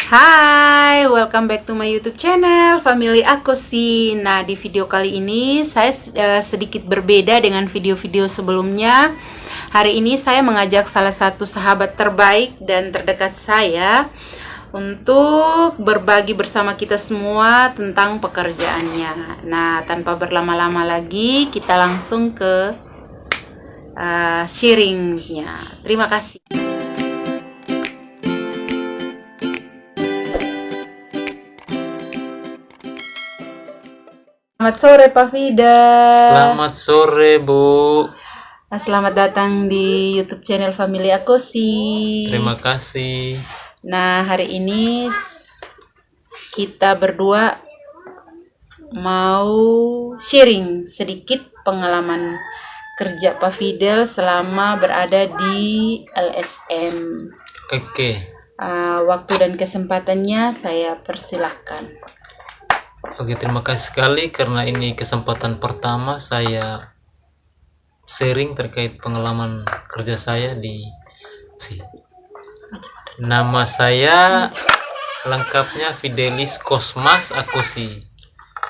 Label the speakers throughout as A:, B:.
A: Hai, welcome back to my YouTube channel Family Akosi. Nah, di video kali ini saya sedikit berbeda dengan video-video sebelumnya. Hari ini saya mengajak salah satu sahabat terbaik dan terdekat saya untuk berbagi bersama kita semua tentang pekerjaannya. Nah, tanpa berlama-lama lagi, kita langsung ke sharingnya. Terima kasih. Selamat sore Pak Fida.
B: Selamat sore Bu.
A: Selamat datang di YouTube channel Family Akosi.
B: Terima kasih.
A: Nah, hari ini kita berdua mau sharing sedikit pengalaman kerja Pak Fidel selama berada di LSM.
B: Oke.
A: Waktu dan kesempatannya saya persilahkan.
B: Oke, terima kasih sekali karena ini kesempatan pertama saya sharing terkait pengalaman kerja saya di Nama saya lengkapnya Fidelis Kosmas Akosi.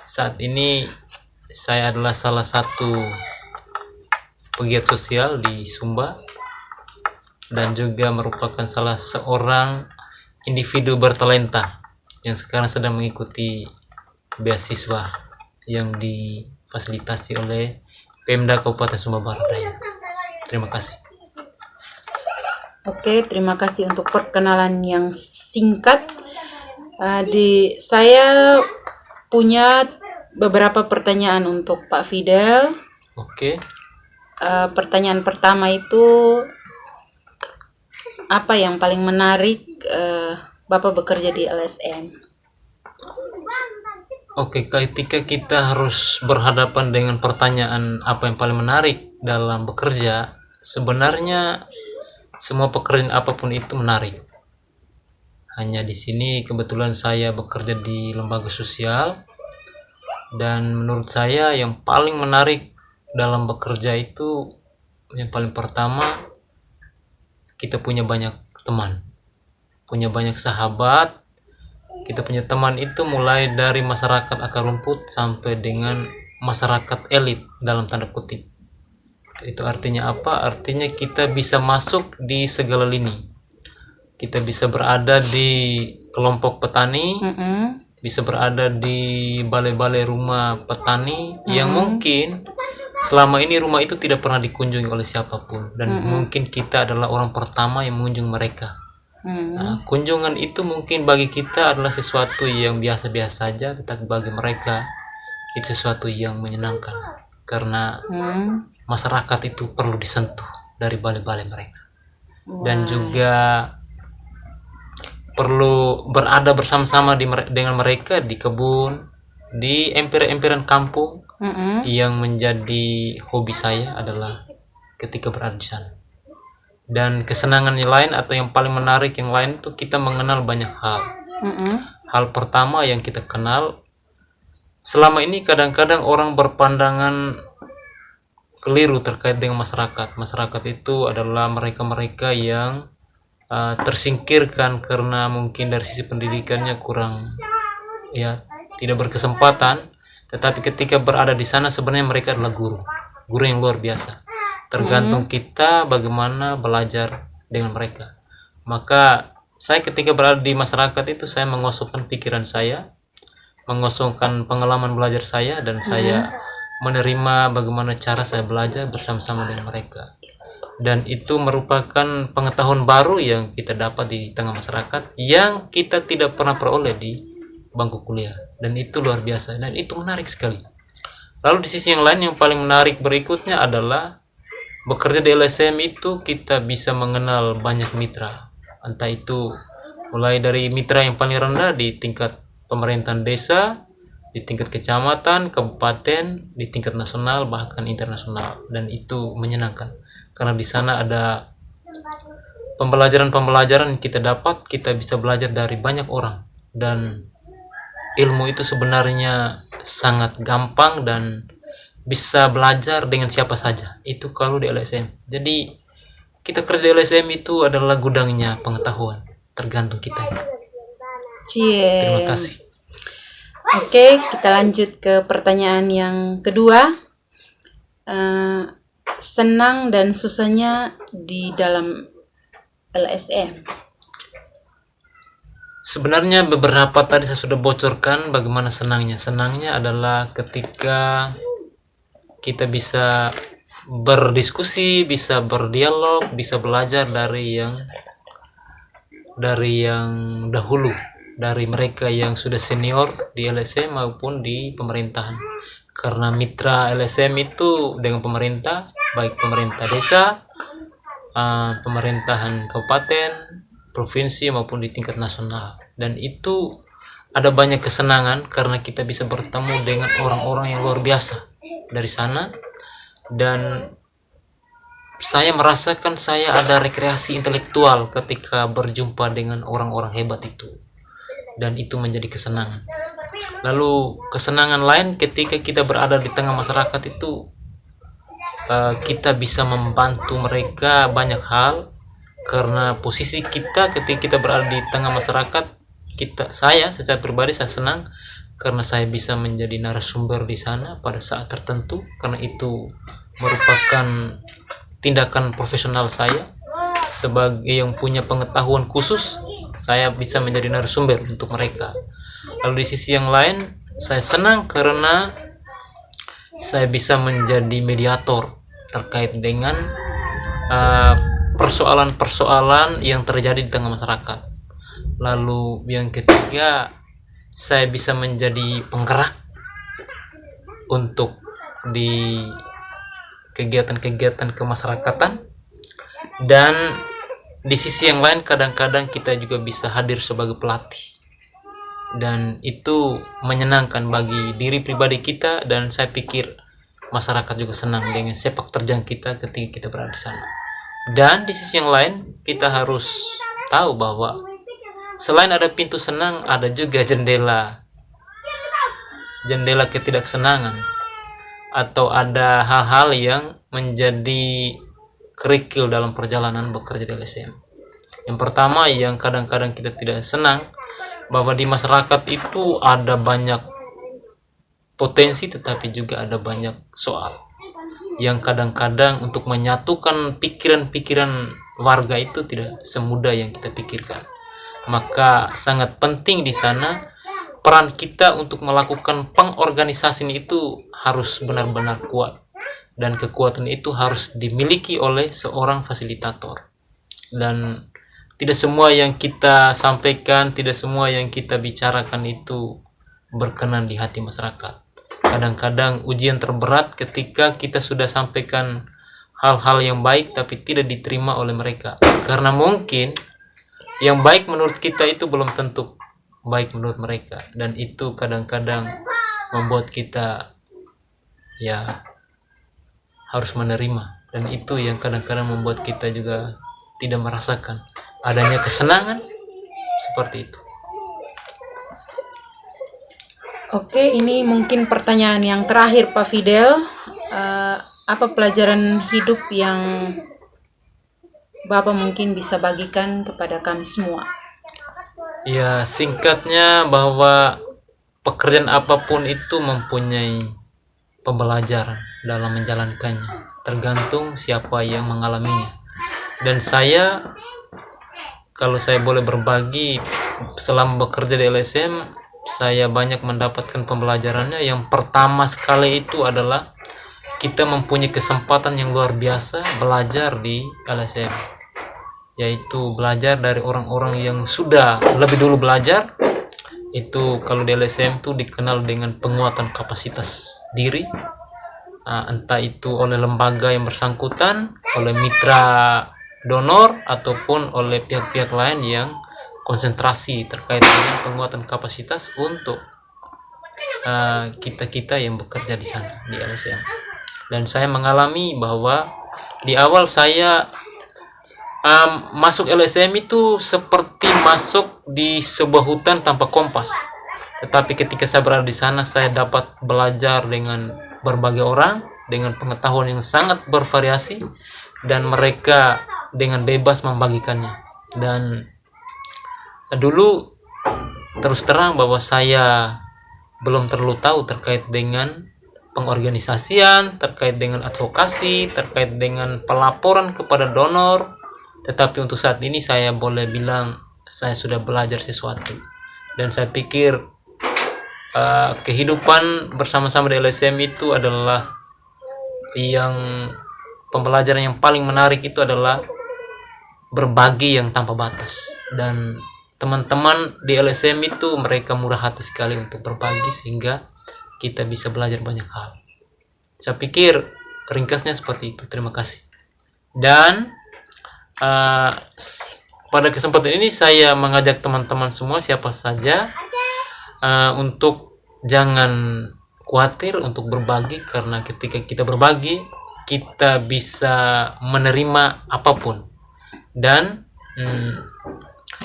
B: Saat ini saya adalah salah satu pegiat sosial di Sumba dan juga merupakan salah seorang individu bertalenta yang sekarang sedang mengikuti beasiswa yang difasilitasi oleh Pemda Kabupaten Sumba Barat Daya. Terima kasih.
A: Oke, terima kasih untuk perkenalan yang singkat. Saya punya beberapa pertanyaan untuk Pak Fidel.
B: Oke.
A: Pertanyaan pertama itu, apa yang paling menarik Bapak bekerja di LSM?
B: Oke, ketika kita harus berhadapan dengan pertanyaan apa yang paling menarik dalam bekerja, sebenarnya semua pekerjaan apapun itu menarik. Hanya di sini kebetulan saya bekerja di lembaga sosial, dan menurut saya yang paling menarik dalam bekerja itu yang paling pertama, kita punya banyak teman, punya banyak sahabat. Kita punya teman itu mulai dari masyarakat akar rumput sampai dengan masyarakat elit dalam tanda kutip. Itu artinya apa? Artinya kita bisa masuk di segala lini. Kita bisa berada di kelompok petani, bisa berada di balai-balai rumah petani yang mungkin selama ini rumah itu tidak pernah dikunjungi oleh siapapun, dan mungkin kita adalah orang pertama yang mengunjungi mereka. Nah, kunjungan itu mungkin bagi kita adalah sesuatu yang biasa-biasa saja, tetapi bagi mereka itu sesuatu yang menyenangkan karena masyarakat itu perlu disentuh dari balai-balai mereka. Dan juga perlu berada bersama-sama dengan mereka di kebun, di emper-emperan kampung. Yang menjadi hobi saya adalah ketika berada di sana. Dan kesenangan yang lain atau yang paling menarik yang lain itu kita mengenal banyak hal. Hal pertama yang kita kenal, selama ini kadang-kadang orang berpandangan keliru terkait dengan masyarakat. Masyarakat itu adalah mereka-mereka yang tersingkirkan karena mungkin dari sisi pendidikannya kurang, tidak berkesempatan. Tetapi ketika berada di sana sebenarnya mereka adalah guru yang luar biasa. Tergantung kita bagaimana belajar dengan mereka. Maka saya ketika berada di masyarakat itu saya mengosongkan pikiran saya, mengosongkan pengalaman belajar saya, dan saya menerima bagaimana cara saya belajar bersama-sama dengan mereka. Dan itu merupakan pengetahuan baru yang kita dapat di tengah masyarakat yang kita tidak pernah peroleh di bangku kuliah, dan itu luar biasa dan itu menarik sekali. Lalu di sisi yang lain yang paling menarik berikutnya adalah bekerja di LSM itu kita bisa mengenal banyak mitra, entah itu mulai dari mitra yang paling rendah di tingkat pemerintahan desa, di tingkat kecamatan, kabupaten, di tingkat nasional, bahkan internasional. Dan itu menyenangkan karena di sana ada pembelajaran yang kita dapat. Kita bisa belajar dari banyak orang, dan ilmu itu sebenarnya sangat gampang dan bisa belajar dengan siapa saja. Itu kalau di LSM. Jadi kita kerja di LSM itu adalah gudangnya pengetahuan, tergantung kita. Terima
A: Cie.
B: kasih.
A: Oke, kita lanjut ke pertanyaan yang kedua. Senang dan susahnya di dalam LSM.
B: Sebenarnya beberapa tadi saya sudah bocorkan bagaimana senangnya. Senangnya adalah ketika kita bisa berdiskusi, bisa berdialog, bisa belajar dari yang dahulu, dari mereka yang sudah senior di LSM maupun di pemerintahan. Karena mitra LSM itu dengan pemerintah, baik pemerintah desa, pemerintahan kabupaten, provinsi maupun di tingkat nasional. Dan itu ada banyak kesenangan karena kita bisa bertemu dengan orang-orang yang luar biasa dari sana, dan saya merasakan saya ada rekreasi intelektual ketika berjumpa dengan orang-orang hebat itu, dan itu menjadi kesenangan. Lalu kesenangan lain ketika kita berada di tengah masyarakat itu, kita bisa membantu mereka banyak hal, karena posisi kita ketika kita berada di tengah masyarakat, saya secara pribadi saya senang karena saya bisa menjadi narasumber di sana pada saat tertentu, karena itu merupakan tindakan profesional saya sebagai yang punya pengetahuan khusus. Saya bisa menjadi narasumber untuk mereka. Lalu di sisi yang lain, saya senang karena saya bisa menjadi mediator terkait dengan persoalan-persoalan yang terjadi di tengah masyarakat. Lalu yang ketiga, saya bisa menjadi penggerak untuk di kegiatan-kegiatan kemasyarakatan. Dan di sisi yang lain, kadang-kadang kita juga bisa hadir sebagai pelatih, dan itu menyenangkan bagi diri pribadi kita, dan saya pikir masyarakat juga senang dengan sepak terjang kita ketika kita berada di sana. Dan di sisi yang lain, kita harus tahu bahwa selain ada pintu senang, ada juga jendela ketidaksenangan, atau ada hal-hal yang menjadi kerikil dalam perjalanan bekerja di LSM. Yang pertama, yang kadang-kadang kita tidak senang, bahwa di masyarakat itu ada banyak potensi tetapi juga ada banyak soal yang kadang-kadang untuk menyatukan pikiran-pikiran warga itu tidak semudah yang kita pikirkan. Maka sangat penting di sana peran kita untuk melakukan pengorganisasian itu harus benar-benar kuat, dan kekuatan itu harus dimiliki oleh seorang fasilitator. Dan tidak semua yang kita sampaikan, tidak semua yang kita bicarakan itu berkenan di hati masyarakat. Kadang-kadang ujian terberat ketika kita sudah sampaikan hal-hal yang baik tapi tidak diterima oleh mereka, karena mungkin yang baik menurut kita itu belum tentu baik menurut mereka, dan itu kadang-kadang membuat kita harus menerima, dan itu yang kadang-kadang membuat kita juga tidak merasakan adanya kesenangan seperti itu.
A: Oke, ini mungkin pertanyaan yang terakhir Pak Fidel. Apa pelajaran hidup yang Bapak mungkin bisa bagikan kepada kami semua?
B: Ya, singkatnya bahwa pekerjaan apapun itu mempunyai pembelajaran dalam menjalankannya, tergantung siapa yang mengalaminya. Dan saya, kalau saya boleh berbagi, selama bekerja di LSM, saya banyak mendapatkan pembelajarannya. Yang pertama sekali itu adalah kita mempunyai kesempatan yang luar biasa belajar di LSM, yaitu belajar dari orang-orang yang sudah lebih dulu belajar. Itu kalau di LSM itu dikenal dengan penguatan kapasitas diri, entah itu oleh lembaga yang bersangkutan, oleh mitra donor, ataupun oleh pihak-pihak lain yang konsentrasi terkait dengan penguatan kapasitas untuk kita-kita yang bekerja di sana di LSM. Dan saya mengalami bahwa di awal saya masuk LSM itu seperti masuk di sebuah hutan tanpa kompas. Tetapi ketika saya berada di sana, saya dapat belajar dengan berbagai orang dengan pengetahuan yang sangat bervariasi, dan mereka dengan bebas membagikannya. Dan dulu terus terang bahwa saya belum terlalu tahu terkait dengan pengorganisasian, terkait dengan advokasi, terkait dengan pelaporan kepada donor. Tetapi untuk saat ini saya boleh bilang saya sudah belajar sesuatu. Dan saya pikir kehidupan bersama-sama di LSM itu adalah yang pembelajaran yang paling menarik itu adalah berbagi yang tanpa batas. Dan teman-teman di LSM itu mereka murah hati sekali untuk berbagi sehingga kita bisa belajar banyak hal. Saya pikir ringkasnya seperti itu. Terima kasih. Dan pada kesempatan ini saya mengajak teman-teman semua siapa saja untuk jangan khawatir untuk berbagi, karena ketika kita berbagi kita bisa menerima apapun. Dan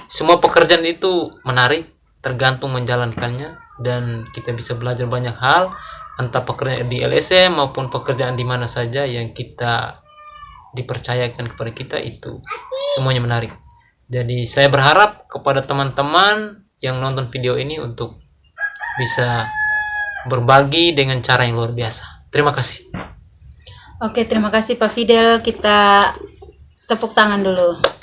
B: semua pekerjaan itu menarik tergantung menjalankannya, dan kita bisa belajar banyak hal, entah pekerjaan di LSM maupun pekerjaan di mana saja yang kita dipercayakan kepada kita, itu semuanya menarik. Jadi saya berharap kepada teman-teman yang nonton video ini untuk bisa berbagi dengan cara yang luar biasa. Terima kasih.
A: Oke, terima kasih Pak Fidel. Kita tepuk tangan dulu.